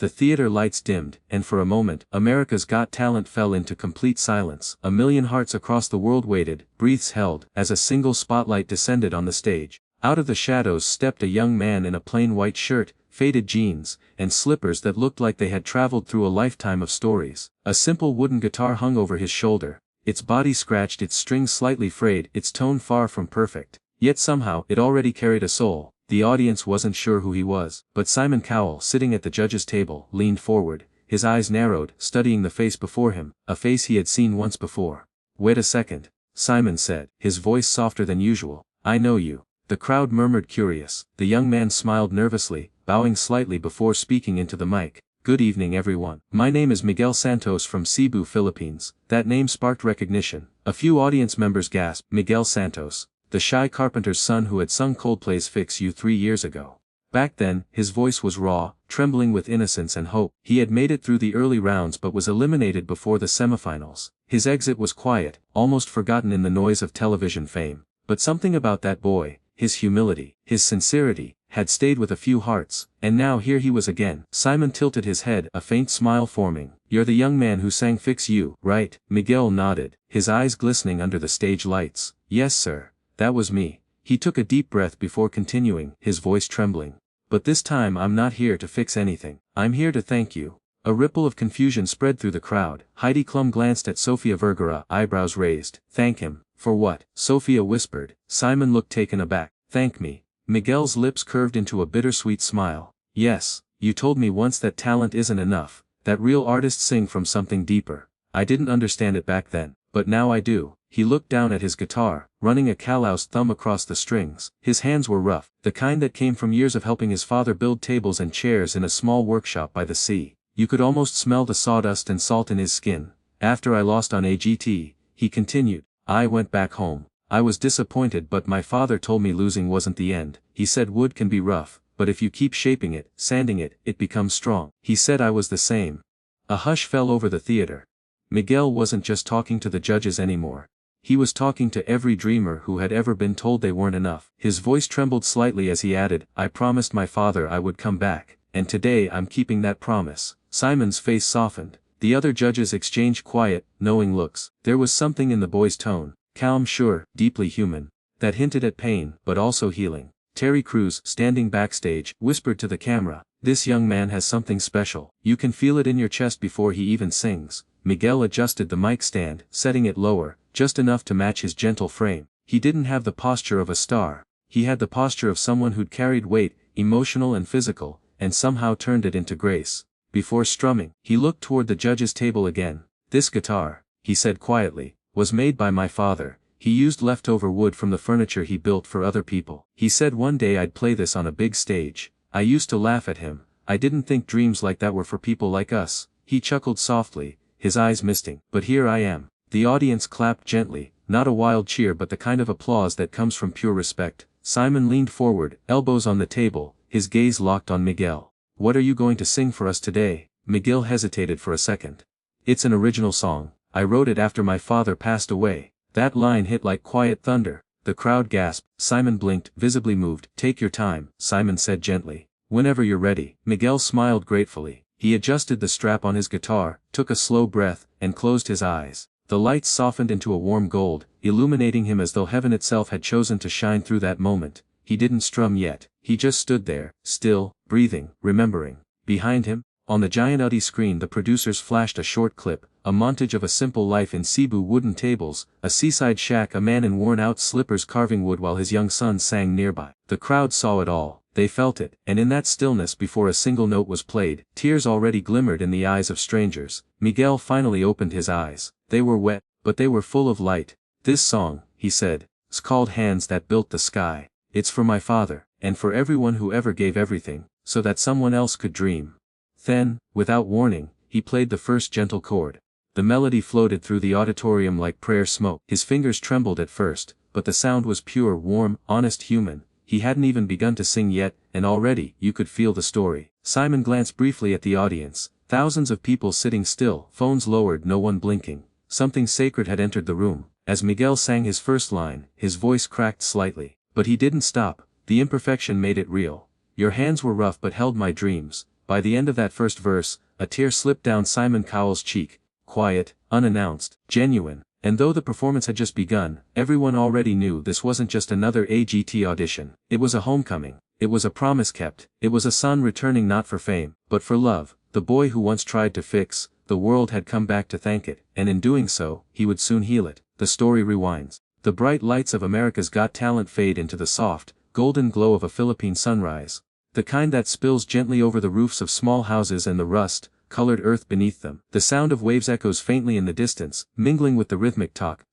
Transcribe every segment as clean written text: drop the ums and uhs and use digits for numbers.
The theater lights dimmed, and for a moment, America's Got Talent fell into complete silence. A million hearts across the world waited, breaths held, as a single spotlight descended on the stage. Out of the shadows stepped a young man in a plain white shirt, faded jeans, and slippers that looked like they had traveled through a lifetime of stories. A simple wooden guitar hung over his shoulder, its body scratched, its strings slightly frayed, its tone far from perfect. Yet somehow, it already carried a soul. The audience wasn't sure who he was, but Simon Cowell, sitting at the judge's table, leaned forward, his eyes narrowed, studying the face before him, a face he had seen once before. "Wait a second," Simon said, his voice softer than usual. "I know you." The crowd murmured, curious. The young man smiled nervously, bowing slightly before speaking into the mic. "Good evening, everyone. My name is Miguel Santos from Cebu, Philippines." That name sparked recognition. A few audience members gasped. Miguel Santos, the shy carpenter's son who had sung Coldplay's Fix You 3 years ago. Back then, his voice was raw, trembling with innocence and hope. He had made it through the early rounds but was eliminated before the semifinals. His exit was quiet, almost forgotten in the noise of television fame. But something about that boy, his humility, his sincerity, had stayed with a few hearts, and now here he was again. Simon tilted his head, a faint smile forming. "You're the young man who sang Fix You, right?" Miguel nodded, his eyes glistening under the stage lights. "Yes, sir. That was me." He took a deep breath before continuing, his voice trembling. "But this time I'm not here to fix anything. I'm here to thank you." A ripple of confusion spread through the crowd. Heidi Klum glanced at Sofia Vergara, eyebrows raised. "Thank him? For what?" Sofia whispered. Simon looked taken aback. "Thank me." Miguel's lips curved into a bittersweet smile. "Yes, you told me once that talent isn't enough, that real artists sing from something deeper. I didn't understand it back then, but now I do." He looked down at his guitar, running a calloused thumb across the strings. His hands were rough, the kind that came from years of helping his father build tables and chairs in a small workshop by the sea. You could almost smell the sawdust and salt in his skin. "After I lost on AGT, he continued, I went back home. I was disappointed, but my father told me losing wasn't the end. He said wood can be rough, but if you keep shaping it, sanding it, it becomes strong." He said I was the same. A hush fell over the theater. Miguel wasn't just talking to the judges anymore. He was talking to every dreamer who had ever been told they weren't enough. His voice trembled slightly as he added, "I promised my father I would come back, and today I'm keeping that promise." Simon's face softened. The other judges exchanged quiet, knowing looks. There was something in the boy's tone, calm, sure, deeply human, that hinted at pain, but also healing. Terry Crews, standing backstage, whispered to the camera, "This young man has something special. You can feel it in your chest before he even sings." Miguel adjusted the mic stand, setting it lower, just enough to match his gentle frame. He didn't have the posture of a star. He had the posture of someone who'd carried weight, emotional and physical, and somehow turned it into grace. Before strumming, he looked toward the judge's table again. "This guitar," he said quietly, "was made by my father. He used leftover wood from the furniture he built for other people. He said one day I'd play this on a big stage. I used to laugh at him. I didn't think dreams like that were for people like us." He chuckled softly, his eyes misting. "But here I am." The audience clapped gently, not a wild cheer but the kind of applause that comes from pure respect. Simon leaned forward, elbows on the table, his gaze locked on Miguel. "What are you going to sing for us today?" Miguel hesitated for a second. "It's an original song. I wrote it after my father passed away." That line hit like quiet thunder. The crowd gasped. Simon blinked, visibly moved. "Take your time," Simon said gently. "Whenever you're ready." Miguel smiled gratefully. He adjusted the strap on his guitar, took a slow breath, and closed his eyes. The lights softened into a warm gold, illuminating him as though heaven itself had chosen to shine through that moment. He didn't strum yet. He just stood there, still, breathing, remembering. Behind him, on the giant LED screen, the producers flashed a short clip, a montage of a simple life in Cebu. Wooden tables, a seaside shack, a man in worn-out slippers carving wood while his young son sang nearby. The crowd saw it all. They felt it, and in that stillness before a single note was played, tears already glimmered in the eyes of strangers. Miguel finally opened his eyes. They were wet, but they were full of light. "This song," he said, "is called Hands That Built the Sky. It's for my father, and for everyone who ever gave everything, so that someone else could dream." Then, without warning, he played the first gentle chord. The melody floated through the auditorium like prayer smoke. His fingers trembled at first, but the sound was pure, warm, honest, human. He hadn't even begun to sing yet, and already, you could feel the story. Simon glanced briefly at the audience. Thousands of people sitting still, phones lowered, no one blinking. Something sacred had entered the room. As Miguel sang his first line, his voice cracked slightly. But he didn't stop. The imperfection made it real. "Your hands were rough but held my dreams. By the end of that first verse, a tear slipped down Simon Cowell's cheek, quiet, unannounced, genuine, and though the performance had just begun, everyone already knew this wasn't just another AGT audition. It was a homecoming. It was a promise kept. It was a son returning not for fame, but for love. The boy who once tried to fix the world had come back to thank it, and in doing so, he would soon heal it. The story rewinds. The bright lights of America's Got Talent fade into the soft, golden glow of a Philippine sunrise. The kind that spills gently over the roofs of small houses and the rust-colored earth beneath them. The sound of waves echoes faintly in the distance, mingling with the rhythmic talk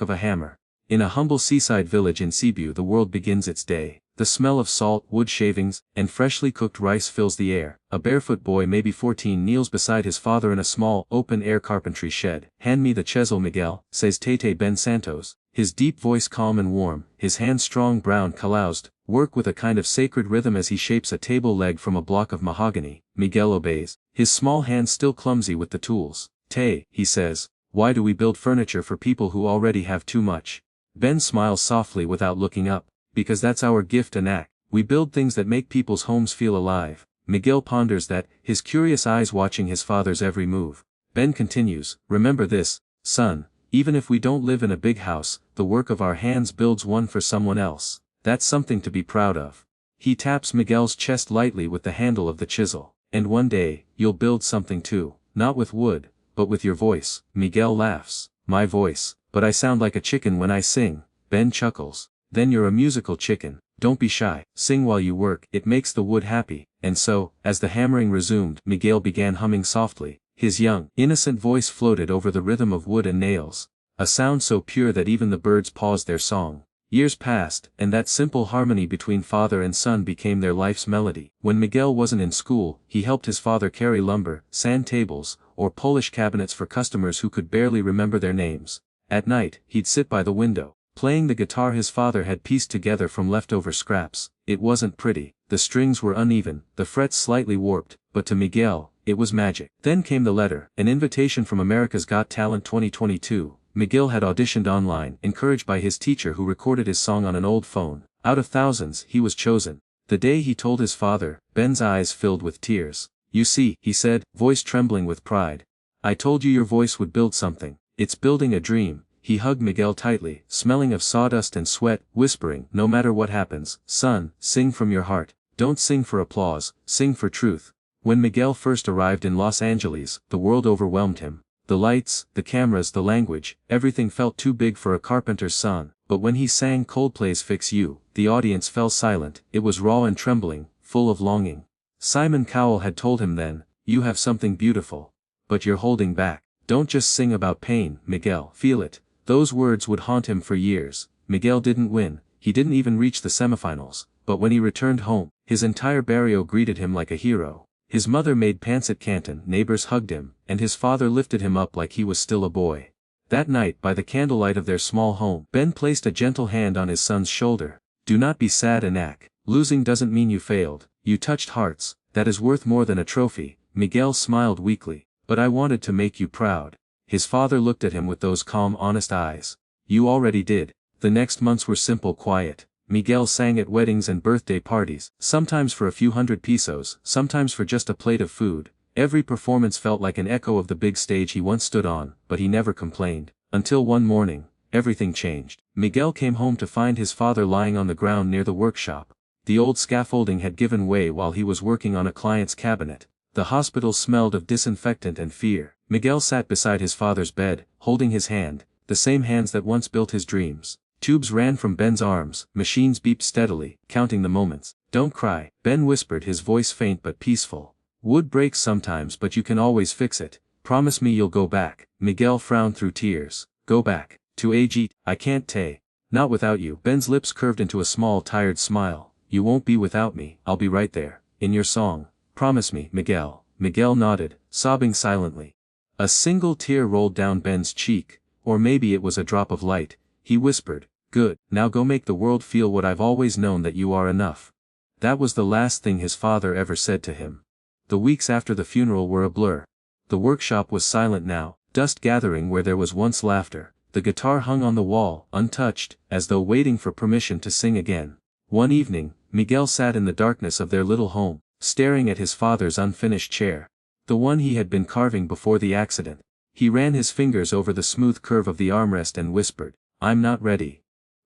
of a hammer. In a humble seaside village in Cebu the world begins its day. The smell of salt, wood shavings, and freshly cooked rice fills the air. A barefoot boy maybe 14 kneels beside his father in a small, open-air carpentry shed. "Hand me the chisel, Miguel," says Tete Ben Santos, his deep voice calm and warm, his hands strong brown calloused, work with a kind of sacred rhythm as he shapes a table leg from a block of mahogany. Miguel obeys, his small hands still clumsy with the tools. "Tay," he says, "why do we build furniture for people who already have too much?" Ben smiles softly without looking up. "Because that's our gift and act. We build things that make people's homes feel alive." Miguel ponders that, his curious eyes watching his father's every move. Ben continues, "Remember this, son, even if we don't live in a big house, the work of our hands builds one for someone else. That's something to be proud of." He taps Miguel's chest lightly with the handle of the chisel. "And one day, you'll build something too, not with wood, but with your voice." Miguel laughs. "My voice, but I sound like a chicken when I sing." Ben chuckles. "Then you're a musical chicken. Don't be shy, sing while you work, it makes the wood happy." And so, as the hammering resumed, Miguel began humming softly. His young, innocent voice floated over the rhythm of wood and nails. A sound so pure that even the birds paused their song. Years passed, and that simple harmony between father and son became their life's melody. When Miguel wasn't in school, he helped his father carry lumber, sand tables, or polish cabinets for customers who could barely remember their names. At night, he'd sit by the window, playing the guitar his father had pieced together from leftover scraps. It wasn't pretty, the strings were uneven, the frets slightly warped, but to Miguel, it was magic. Then came the letter, an invitation from America's Got Talent 2022. Miguel had auditioned online, encouraged by his teacher who recorded his song on an old phone. Out of thousands, he was chosen. The day he told his father, Ben's eyes filled with tears. "You see," he said, voice trembling with pride. "I told you your voice would build something. It's building a dream." He hugged Miguel tightly, smelling of sawdust and sweat, whispering, "No matter what happens, son, sing from your heart. Don't sing for applause, sing for truth." When Miguel first arrived in Los Angeles, the world overwhelmed him. The lights, the cameras, the language, everything felt too big for a carpenter's son. But when he sang Coldplay's Fix You, the audience fell silent. It was raw and trembling, full of longing. Simon Cowell had told him then, "You have something beautiful. But you're holding back. Don't just sing about pain, Miguel. Feel it." Those words would haunt him for years. Miguel didn't win, he didn't even reach the semifinals, but when he returned home, his entire barrio greeted him like a hero. His mother made pancit canton, neighbors hugged him, and his father lifted him up like he was still a boy. That night, by the candlelight of their small home, Ben placed a gentle hand on his son's shoulder. "Do not be sad, Anak. Losing doesn't mean you failed. You touched hearts, that is worth more than a trophy." Miguel smiled weakly. "But I wanted to make you proud." His father looked at him with those calm, honest eyes. "You already did." The next months were simple, quiet. Miguel sang at weddings and birthday parties, sometimes for a few hundred pesos, sometimes for just a plate of food. Every performance felt like an echo of the big stage he once stood on, but he never complained. Until one morning, everything changed. Miguel came home to find his father lying on the ground near the workshop. The old scaffolding had given way while he was working on a client's cabinet. The hospital smelled of disinfectant and fear. Miguel sat beside his father's bed, holding his hand, the same hands that once built his dreams. Tubes ran from Ben's arms, machines beeped steadily, counting the moments. "Don't cry," Ben whispered, his voice faint but peaceful. "Wood breaks sometimes, but you can always fix it. Promise me you'll go back." Miguel frowned through tears. "Go back? To AGT? I can't, Tay. Not without you." Ben's lips curved into a small tired smile. "You won't be without me. I'll be right there. In your song. Promise me, Miguel." Miguel nodded, sobbing silently. A single tear rolled down Ben's cheek, or maybe it was a drop of light. He whispered, "Good, now go make the world feel what I've always known, that you are enough." That was the last thing his father ever said to him. The weeks after the funeral were a blur. The workshop was silent now, dust gathering where there was once laughter. The guitar hung on the wall, untouched, as though waiting for permission to sing again. One evening, Miguel sat in the darkness of their little home, staring at his father's unfinished chair. The one he had been carving before the accident. He ran his fingers over the smooth curve of the armrest and whispered, "I'm not ready."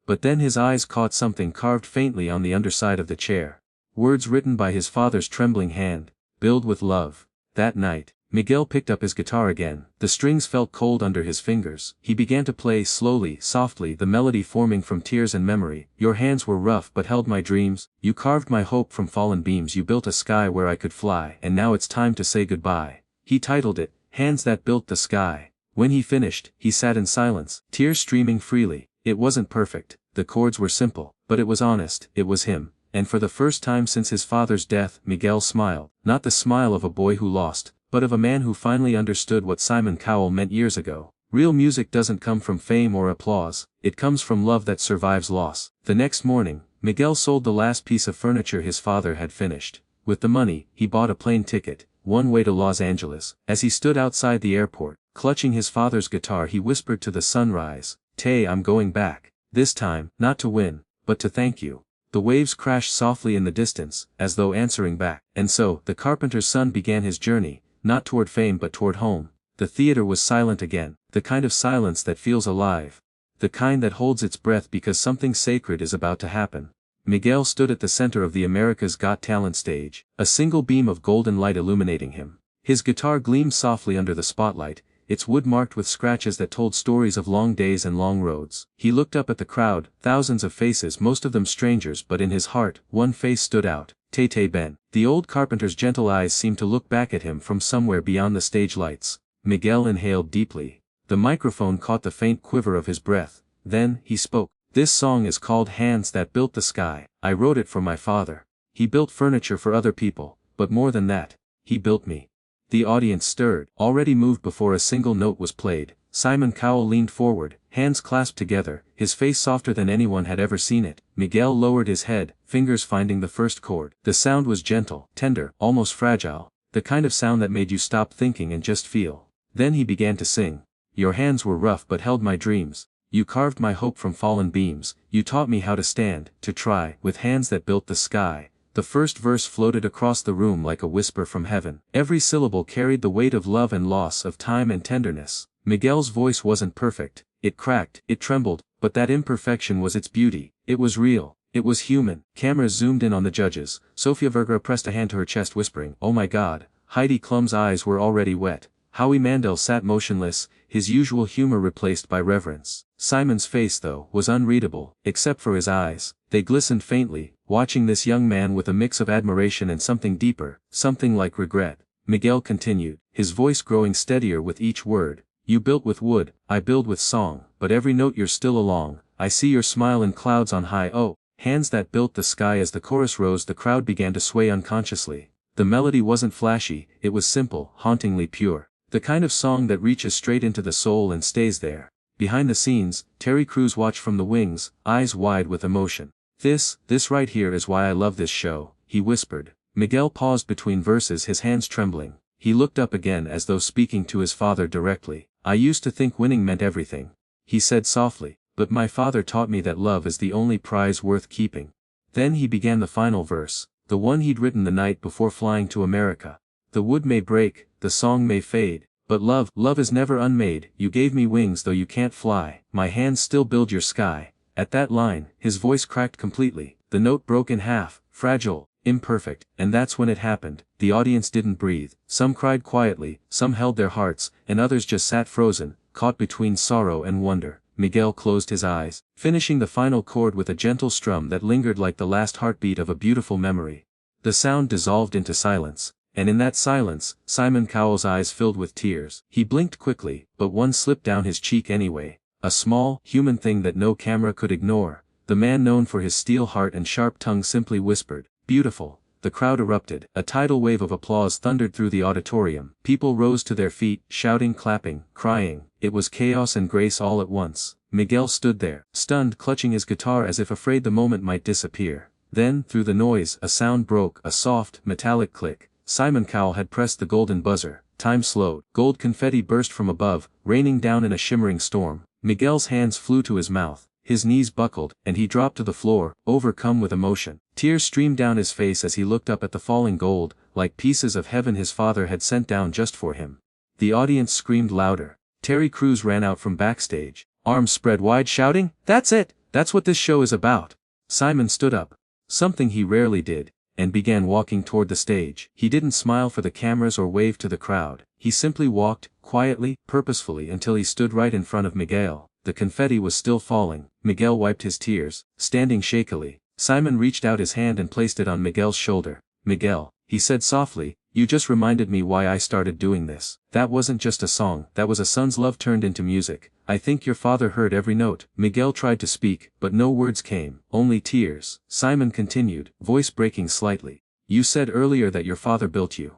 But then his eyes caught something carved faintly on the underside of the chair. Words written by his father's trembling hand, "Build with love." That night, Miguel picked up his guitar again. The strings felt cold under his fingers. He began to play slowly, softly, the melody forming from tears and memory. "Your hands were rough but held my dreams. You carved my hope from fallen beams. You built a sky where I could fly. And now it's time to say goodbye." He titled it, "Hands That Built the Sky." When he finished, he sat in silence, tears streaming freely. It wasn't perfect, the chords were simple, but it was honest, it was him. And for the first time since his father's death, Miguel smiled. Not the smile of a boy who lost, but of a man who finally understood what Simon Cowell meant years ago. Real music doesn't come from fame or applause, it comes from love that survives loss. The next morning, Miguel sold the last piece of furniture his father had finished. With the money, he bought a plane ticket, one way to Los Angeles. As he stood outside the airport, clutching his father's guitar, he whispered to the sunrise, "Tay, I'm going back. This time, not to win, but to thank you." The waves crashed softly in the distance, as though answering back. And so, the carpenter's son began his journey, not toward fame but toward home. The theater was silent again, the kind of silence that feels alive. The kind that holds its breath because something sacred is about to happen. Miguel stood at the center of the America's Got Talent stage, a single beam of golden light illuminating him. His guitar gleamed softly under the spotlight, its wood marked with scratches that told stories of long days and long roads. He looked up at the crowd, thousands of faces, most of them strangers, but in his heart, one face stood out, Tay Ben. The old carpenter's gentle eyes seemed to look back at him from somewhere beyond the stage lights. Miguel inhaled deeply. The microphone caught the faint quiver of his breath. Then, he spoke. "This song is called Hands That Built the Sky. I wrote it for my father. He built furniture for other people, but more than that, he built me." The audience stirred, already moved before a single note was played. Simon Cowell leaned forward, hands clasped together, his face softer than anyone had ever seen it. Miguel lowered his head, fingers finding the first chord. The sound was gentle, tender, almost fragile, the kind of sound that made you stop thinking and just feel. Then he began to sing. "Your hands were rough but held my dreams. You carved my hope from fallen beams. You taught me how to stand, to try, with hands that built the sky." The first verse floated across the room like a whisper from heaven. Every syllable carried the weight of love and loss, of time and tenderness. Miguel's voice wasn't perfect, it cracked, it trembled, but that imperfection was its beauty. It was real, it was human. Cameras zoomed in on the judges. Sofia Vergara pressed a hand to her chest whispering, "Oh my God." Heidi Klum's eyes were already wet. Howie Mandel sat motionless, his usual humor replaced by reverence. Simon's face, though, was unreadable, except for his eyes. They glistened faintly, watching this young man with a mix of admiration and something deeper, something like regret. Miguel continued, his voice growing steadier with each word. "You built with wood, I build with song, but every note you're still along. I see your smile in clouds on high. Oh, hands that built the sky." As the chorus rose, the crowd began to sway unconsciously. The melody wasn't flashy, it was simple, hauntingly pure. The kind of song that reaches straight into the soul and stays there. Behind the scenes, Terry Crews watched from the wings, eyes wide with emotion. This right here is why I love this show," he whispered. Miguel paused between verses, his hands trembling. He looked up again as though speaking to his father directly. "I used to think winning meant everything," he said softly, "but my father taught me that love is the only prize worth keeping." Then he began the final verse, the one he'd written the night before flying to America. "The wood may break, the song may fade, but love is never unmade. You gave me wings though you can't fly. My hands still build your sky." At that line, his voice cracked completely. The note broke in half, fragile, imperfect, and that's when it happened. The audience didn't breathe. Some cried quietly, some held their hearts, and others just sat frozen, caught between sorrow and wonder. Miguel closed his eyes, finishing the final chord with a gentle strum that lingered like the last heartbeat of a beautiful memory. The sound dissolved into silence. And in that silence, Simon Cowell's eyes filled with tears. He blinked quickly, but one slipped down his cheek anyway. A small, human thing that no camera could ignore. The man known for his steel heart and sharp tongue simply whispered, "Beautiful." The crowd erupted. A tidal wave of applause thundered through the auditorium. People rose to their feet, shouting, clapping, crying. It was chaos and grace all at once. Miguel stood there, stunned, clutching his guitar as if afraid the moment might disappear. Then, through the noise, a sound broke, a soft, metallic click. Simon Cowell had pressed the golden buzzer. Time slowed. Gold confetti burst from above, raining down in a shimmering storm. Miguel's hands flew to his mouth. His knees buckled, and he dropped to the floor, overcome with emotion. Tears streamed down his face as he looked up at the falling gold, like pieces of heaven his father had sent down just for him. The audience screamed louder. Terry Crews ran out from backstage, arms spread wide, shouting, "That's it! That's what this show is about!" Simon stood up, something he rarely did, and began walking toward the stage. He didn't smile for the cameras or wave to the crowd. He simply walked, quietly, purposefully, until he stood right in front of Miguel. The confetti was still falling. Miguel wiped his tears, standing shakily. Simon reached out his hand and placed it on Miguel's shoulder. "Miguel," he said softly, "you just reminded me why I started doing this. That wasn't just a song, that was a son's love turned into music. I think your father heard every note." Miguel tried to speak, but no words came, only tears. Simon continued, voice breaking slightly. "You said earlier that your father built you.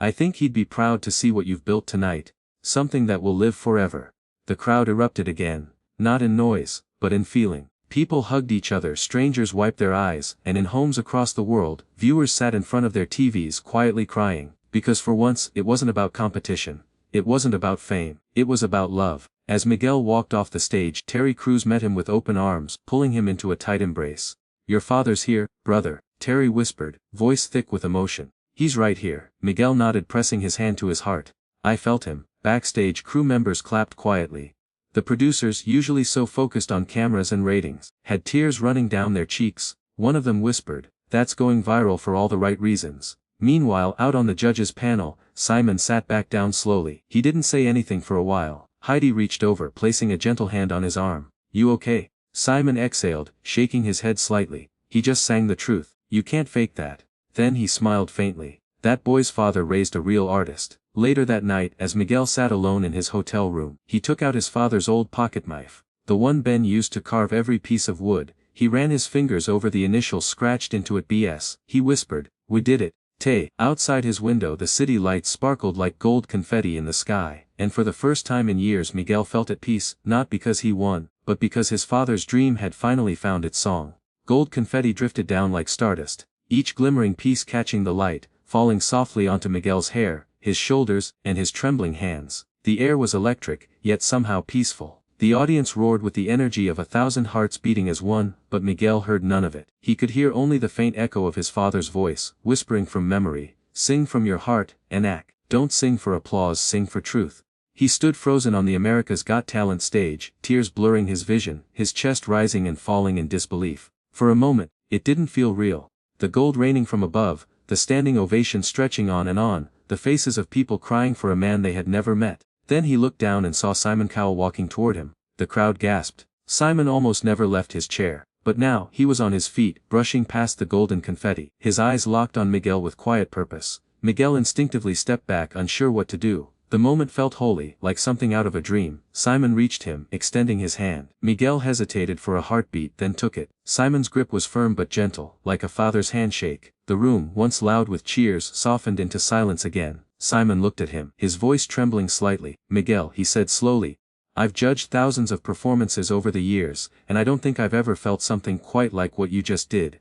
I think he'd be proud to see what you've built tonight. Something that will live forever." The crowd erupted again, not in noise, but in feeling. People hugged each other, strangers wiped their eyes, and in homes across the world, viewers sat in front of their TVs quietly crying, because for once it wasn't about competition. It wasn't about fame. It was about love. As Miguel walked off the stage, Terry Crews met him with open arms, pulling him into a tight embrace. "Your father's here, brother," Terry whispered, voice thick with emotion. "He's right here." Miguel nodded, pressing his hand to his heart. "I felt him." Backstage, crew members clapped quietly. The producers, usually so focused on cameras and ratings, had tears running down their cheeks. One of them whispered, "That's going viral for all the right reasons." Meanwhile, out on the judges' panel, Simon sat back down slowly. He didn't say anything for a while. Heidi reached over, placing a gentle hand on his arm. "You okay?" Simon exhaled, shaking his head slightly. "He just sang the truth. You can't fake that." Then he smiled faintly. That boy's father raised a real artist. Later that night, as Miguel sat alone in his hotel room, he took out his father's old pocket knife, the one Ben used to carve every piece of wood. He ran his fingers over the initials scratched into it. "BS. He whispered, "We did it. Tay." Outside his window, the city lights sparkled like gold confetti in the sky, and for the first time in years Miguel felt at peace, not because he won, but because his father's dream had finally found its song. Gold confetti drifted down like stardust, each glimmering piece catching the light, falling softly onto Miguel's hair, his shoulders, and his trembling hands. The air was electric, yet somehow peaceful. The audience roared with the energy of 1,000 hearts beating as one, but Miguel heard none of it. He could hear only the faint echo of his father's voice, whispering from memory, "Sing from your heart, and act. Don't sing for applause, sing for truth." He stood frozen on the America's Got Talent stage, tears blurring his vision, his chest rising and falling in disbelief. For a moment, it didn't feel real. The gold raining from above, the standing ovation stretching on, the faces of people crying for a man they had never met. Then he looked down and saw Simon Cowell walking toward him. The crowd gasped. Simon almost never left his chair, but now he was on his feet, brushing past the golden confetti. His eyes locked on Miguel with quiet purpose. Miguel instinctively stepped back, unsure what to do. The moment felt holy, like something out of a dream. Simon reached him, extending his hand. Miguel hesitated for a heartbeat, then took it. Simon's grip was firm but gentle, like a father's handshake. The room, once loud with cheers, softened into silence again. Simon looked at him, his voice trembling slightly. "Miguel," he said slowly, "I've judged thousands of performances over the years, and I don't think I've ever felt something quite like what you just did."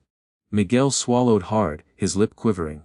Miguel swallowed hard, his lip quivering.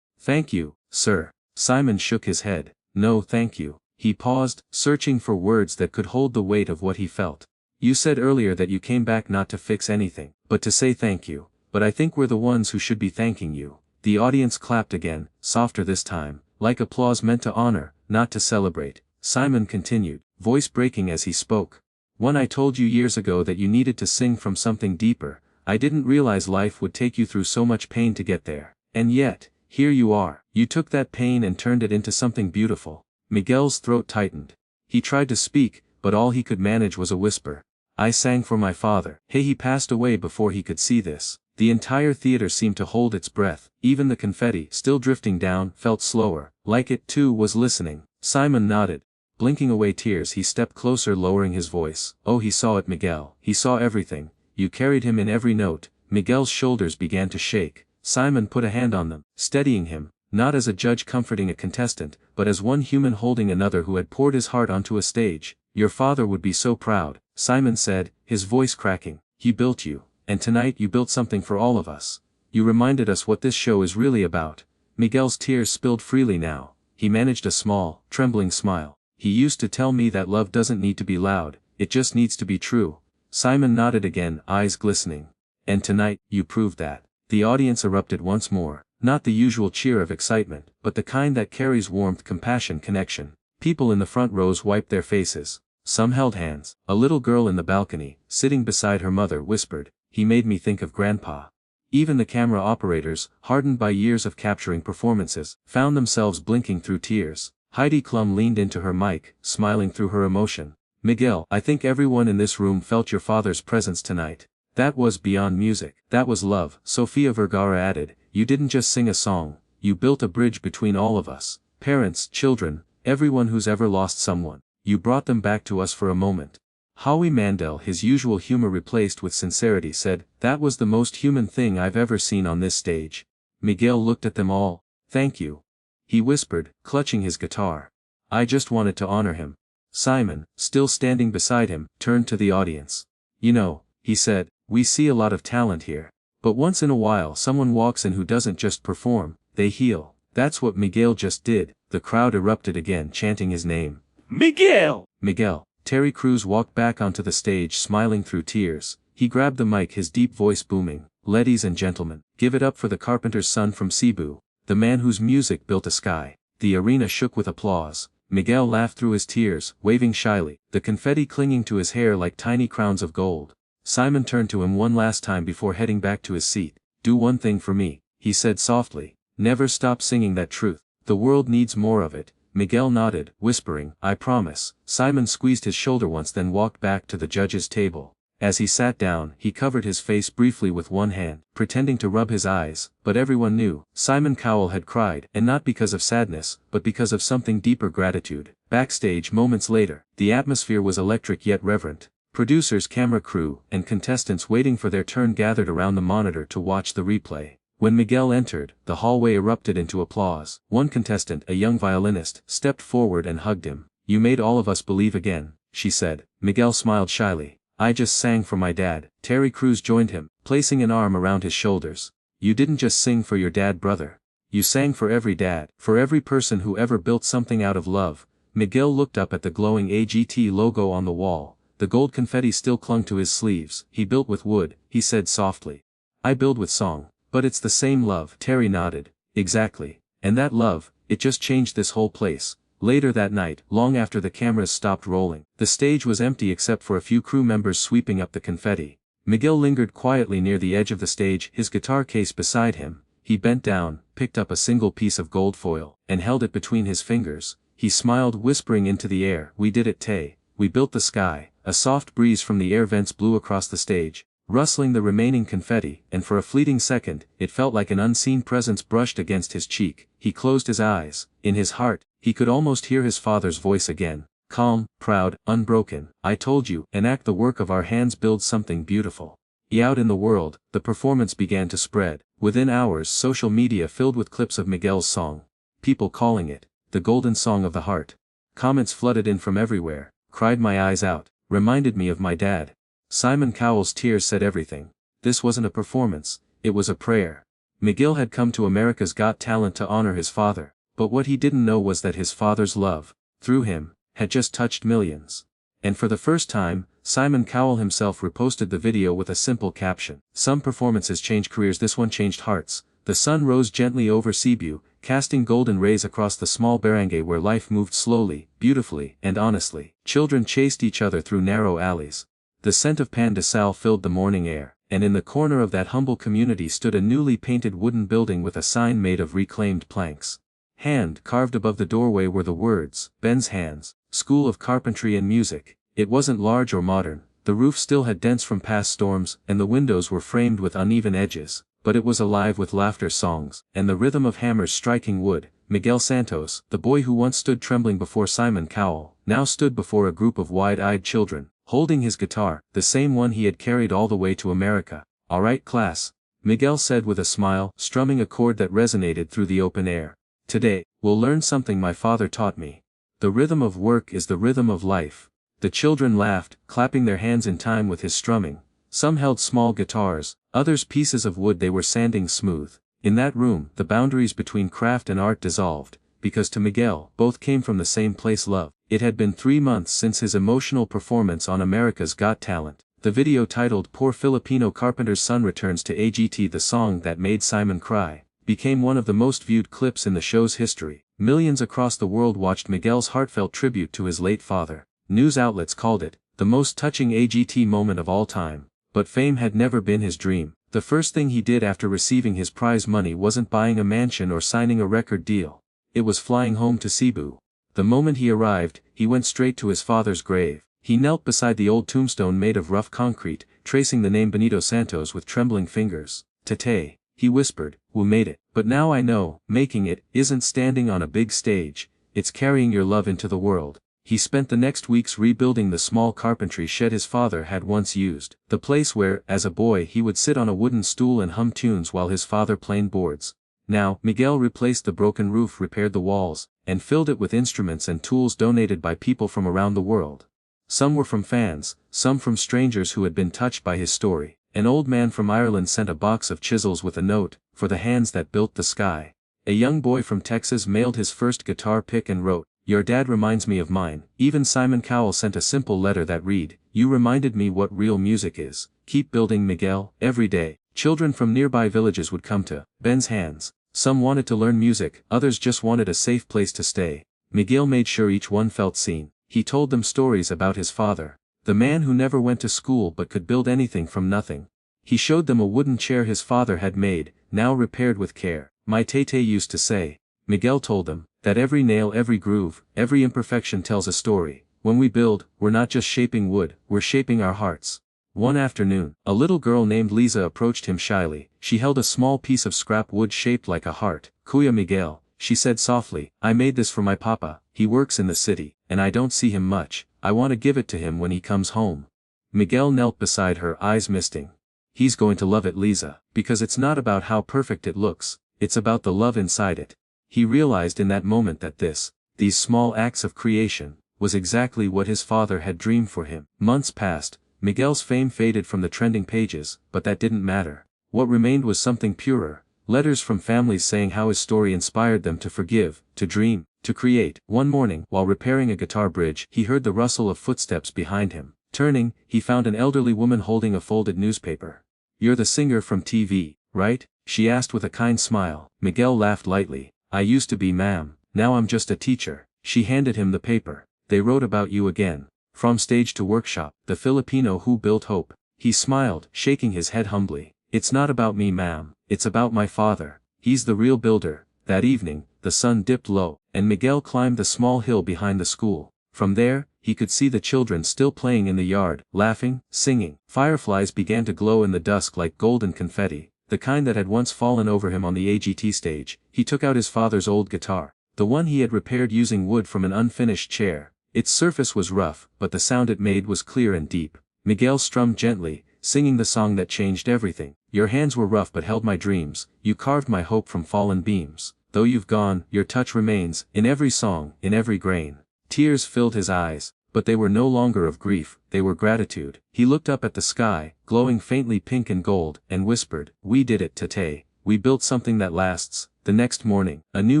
"Thank you, sir." Simon shook his head. "No, thank you." He paused, searching for words that could hold the weight of what he felt. "You said earlier that you came back not to fix anything, but to say thank you. But I think we're the ones who should be thanking you." The audience clapped again, softer this time, like applause meant to honor, not to celebrate. Simon continued, voice breaking as he spoke. "When I told you years ago that you needed to sing from something deeper, I didn't realize life would take you through so much pain to get there. And yet, here you are. You took that pain and turned it into something beautiful." Miguel's throat tightened. He tried to speak, but all he could manage was a whisper. "I sang for my father." Hey, he passed away before he could see this. The entire theater seemed to hold its breath. Even the confetti, still drifting down, felt slower, like it too was listening. Simon nodded. Blinking away tears, he stepped closer, lowering his voice. "Oh, he saw it, Miguel. He saw everything. You carried him in every note." Miguel's shoulders began to shake. Simon put a hand on them, steadying him, not as a judge comforting a contestant, but as one human holding another who had poured his heart onto a stage. "Your father would be so proud," Simon said, his voice cracking. "He built you. And tonight you built something for all of us. You reminded us what this show is really about." Miguel's tears spilled freely now. He managed a small, trembling smile. "He used to tell me that love doesn't need to be loud, it just needs to be true." Simon nodded again, eyes glistening. And tonight, you proved that. The audience erupted once more, not the usual cheer of excitement, but the kind that carries warmth, compassion, connection. People in the front rows wiped their faces. Some held hands. A little girl in the balcony, sitting beside her mother, whispered, "He made me think of Grandpa." Even the camera operators, hardened by years of capturing performances, found themselves blinking through tears. Heidi Klum leaned into her mic, smiling through her emotion. "Miguel, I think everyone in this room felt your father's presence tonight. That was beyond music. That was love." Sofia Vergara added, "You didn't just sing a song, you built a bridge between all of us. Parents, children, everyone who's ever lost someone. You brought them back to us for a moment." Howie Mandel, his usual humor replaced with sincerity, said, "That was the most human thing I've ever seen on this stage." Miguel looked at them all. "Thank you," he whispered, clutching his guitar. "I just wanted to honor him." Simon, still standing beside him, turned to the audience. "You know," he said, "we see a lot of talent here. But once in a while someone walks in who doesn't just perform, they heal. That's what Miguel just did." The crowd erupted again, chanting his name. "Miguel! Miguel!" Terry Crews walked back onto the stage, smiling through tears. He grabbed the mic, his deep voice booming. "Ladies and gentlemen, give it up for the carpenter's son from Cebu, the man whose music built a sky." The arena shook with applause. Miguel laughed through his tears, waving shyly, the confetti clinging to his hair like tiny crowns of gold. Simon turned to him one last time before heading back to his seat. "Do one thing for me," he said softly. "Never stop singing that truth. The world needs more of it." Miguel nodded, whispering, "I promise." Simon squeezed his shoulder once, then walked back to the judge's table. As he sat down, he covered his face briefly with one hand, pretending to rub his eyes, but everyone knew, Simon Cowell had cried, and not because of sadness, but because of something deeper, gratitude. Backstage moments later, the atmosphere was electric yet reverent. Producers, camera crew, and contestants waiting for their turn gathered around the monitor to watch the replay. When Miguel entered, the hallway erupted into applause. One contestant, a young violinist, stepped forward and hugged him. "You made all of us believe again," she said. Miguel smiled shyly. "I just sang for my dad." Terry Crews joined him, placing an arm around his shoulders. "You didn't just sing for your dad, brother. You sang for every dad, for every person who ever built something out of love." Miguel looked up at the glowing AGT logo on the wall. The gold confetti still clung to his sleeves. "He built with wood," he said softly. "I build with song. But it's the same love." Terry nodded. "Exactly. And that love, it just changed this whole place." Later that night, long after the cameras stopped rolling, the stage was empty except for a few crew members sweeping up the confetti. Miguel lingered quietly near the edge of the stage, his guitar case beside him. He bent down, picked up a single piece of gold foil, and held it between his fingers. He smiled, whispering into the air, "We did it, Tay. We built the sky." A soft breeze from the air vents blew across the stage, rustling the remaining confetti, and for a fleeting second, it felt like an unseen presence brushed against his cheek. He closed his eyes. In his heart, he could almost hear his father's voice again. Calm, proud, unbroken. "I told you, enact the work of our hands, build something beautiful." Out in the world, the performance began to spread. Within hours, social media filled with clips of Miguel's song. People calling it, the golden song of the heart. Comments flooded in from everywhere. "Cried my eyes out. Reminded me of my dad." Simon Cowell's tears said everything. This wasn't a performance, it was a prayer. Miguel had come to America's Got Talent to honor his father, but what he didn't know was that his father's love, through him, had just touched millions. And for the first time, Simon Cowell himself reposted the video with a simple caption. "Some performances change careers, this one changed hearts." The sun rose gently over Cebu, casting golden rays across the small barangay where life moved slowly, beautifully, and honestly. Children chased each other through narrow alleys. The scent of pan de sal filled the morning air, and in the corner of that humble community stood a newly painted wooden building with a sign made of reclaimed planks. Hand carved above the doorway were the words, "Ben's Hands, School of Carpentry and Music." It wasn't large or modern, the roof still had dents from past storms, and the windows were framed with uneven edges, but it was alive with laughter, songs, and the rhythm of hammers striking wood. Miguel Santos, the boy who once stood trembling before Simon Cowell, now stood before a group of wide-eyed children, holding his guitar, the same one he had carried all the way to America. "All right, class," Miguel said with a smile, strumming a chord that resonated through the open air. "Today, we'll learn something my father taught me. The rhythm of work is the rhythm of life." The children laughed, clapping their hands in time with his strumming. Some held small guitars, others pieces of wood they were sanding smooth. In that room, the boundaries between craft and art dissolved, because to Miguel, both came from the same place, love. It had been 3 months since his emotional performance on America's Got Talent. The video titled "Poor Filipino Carpenter's Son Returns to AGT," the song that made Simon cry, became one of the most viewed clips in the show's history. Millions across the world watched Miguel's heartfelt tribute to his late father. News outlets called it the most touching AGT moment of all time. But fame had never been his dream. The first thing he did after receiving his prize money wasn't buying a mansion or signing a record deal. It was flying home to Cebu. The moment he arrived, he went straight to his father's grave. He knelt beside the old tombstone made of rough concrete, tracing the name Benito Santos with trembling fingers. "Tate," he whispered, "we made it. But now I know, making it isn't standing on a big stage, it's carrying your love into the world." He spent the next weeks rebuilding the small carpentry shed his father had once used. The place where, as a boy, he would sit on a wooden stool and hum tunes while his father planed boards. Now, Miguel replaced the broken roof, repaired the walls, and filled it with instruments and tools donated by people from around the world. Some were from fans, some from strangers who had been touched by his story. An old man from Ireland sent a box of chisels with a note, "For the hands that built the sky." A young boy from Texas mailed his first guitar pick and wrote, "Your dad reminds me of mine." Even Simon Cowell sent a simple letter that read, "You reminded me what real music is. Keep building, Miguel." Every day, children from nearby villages would come to Ben's hands. Some wanted to learn music, others just wanted a safe place to stay. Miguel made sure each one felt seen. He told them stories about his father, the man who never went to school but could build anything from nothing. He showed them a wooden chair his father had made, now repaired with care. "My Tate used to say," Miguel told them, "that every nail, every groove, every imperfection tells a story. When we build, we're not just shaping wood, we're shaping our hearts." One afternoon, a little girl named Lisa approached him shyly. She held a small piece of scrap wood shaped like a heart. "Kuya Miguel," she said softly, "I made this for my papa. He works in the city, and I don't see him much. I want to give it to him when he comes home." Miguel knelt beside her, eyes misting. "He's going to love it, Lisa, because it's not about how perfect it looks, it's about the love inside it." He realized in that moment that these small acts of creation, was exactly what his father had dreamed for him. Months passed. Miguel's fame faded from the trending pages, but that didn't matter. What remained was something purer, letters from families saying how his story inspired them to forgive, to dream, to create. One morning, while repairing a guitar bridge, he heard the rustle of footsteps behind him. Turning, he found an elderly woman holding a folded newspaper. "You're the singer from TV, right?" she asked with a kind smile. Miguel laughed lightly. "I used to be, ma'am, now I'm just a teacher." She handed him the paper. "They wrote about you again. From stage to workshop, the Filipino who built hope." He smiled, shaking his head humbly. "It's not about me, ma'am, it's about my father. He's the real builder." That evening, the sun dipped low, and Miguel climbed the small hill behind the school. From there, he could see the children still playing in the yard, laughing, singing. Fireflies began to glow in the dusk like golden confetti, the kind that had once fallen over him on the AGT stage. He took out his father's old guitar, the one he had repaired using wood from an unfinished chair. Its surface was rough, but the sound it made was clear and deep. Miguel strummed gently, singing the song that changed everything. "Your hands were rough but held my dreams, you carved my hope from fallen beams. Though you've gone, your touch remains, in every song, in every grain." Tears filled his eyes, but they were no longer of grief, they were gratitude. He looked up at the sky, glowing faintly pink and gold, and whispered, "We did it, Tate. We built something that lasts." The next morning, a new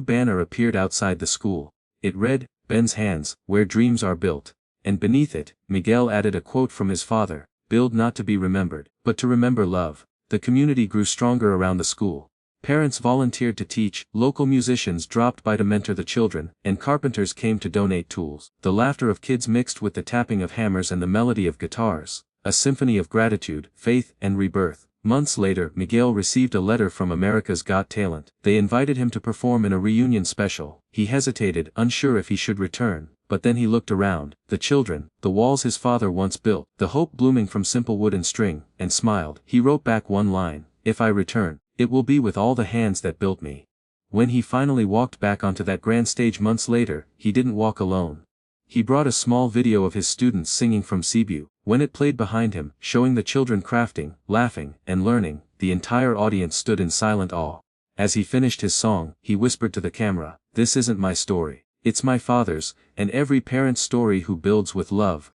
banner appeared outside the school. It read, "Ben's hands, where dreams are built." And beneath it, Miguel added a quote from his father, "Build not to be remembered, but to remember love." The community grew stronger around the school. Parents volunteered to teach, local musicians dropped by to mentor the children, and carpenters came to donate tools. The laughter of kids mixed with the tapping of hammers and the melody of guitars, a symphony of gratitude, faith, and rebirth. Months later, Miguel received a letter from America's Got Talent. They invited him to perform in a reunion special. He hesitated, unsure if he should return, but then he looked around, the children, the walls his father once built, the hope blooming from simple wood and string, and smiled. He wrote back one line, "If I return, it will be with all the hands that built me." When he finally walked back onto that grand stage months later, he didn't walk alone. He brought a small video of his students singing from Cebu. When it played behind him, showing the children crafting, laughing, and learning, the entire audience stood in silent awe. As he finished his song, he whispered to the camera, "This isn't my story. It's my father's, and every parent's story who builds with love."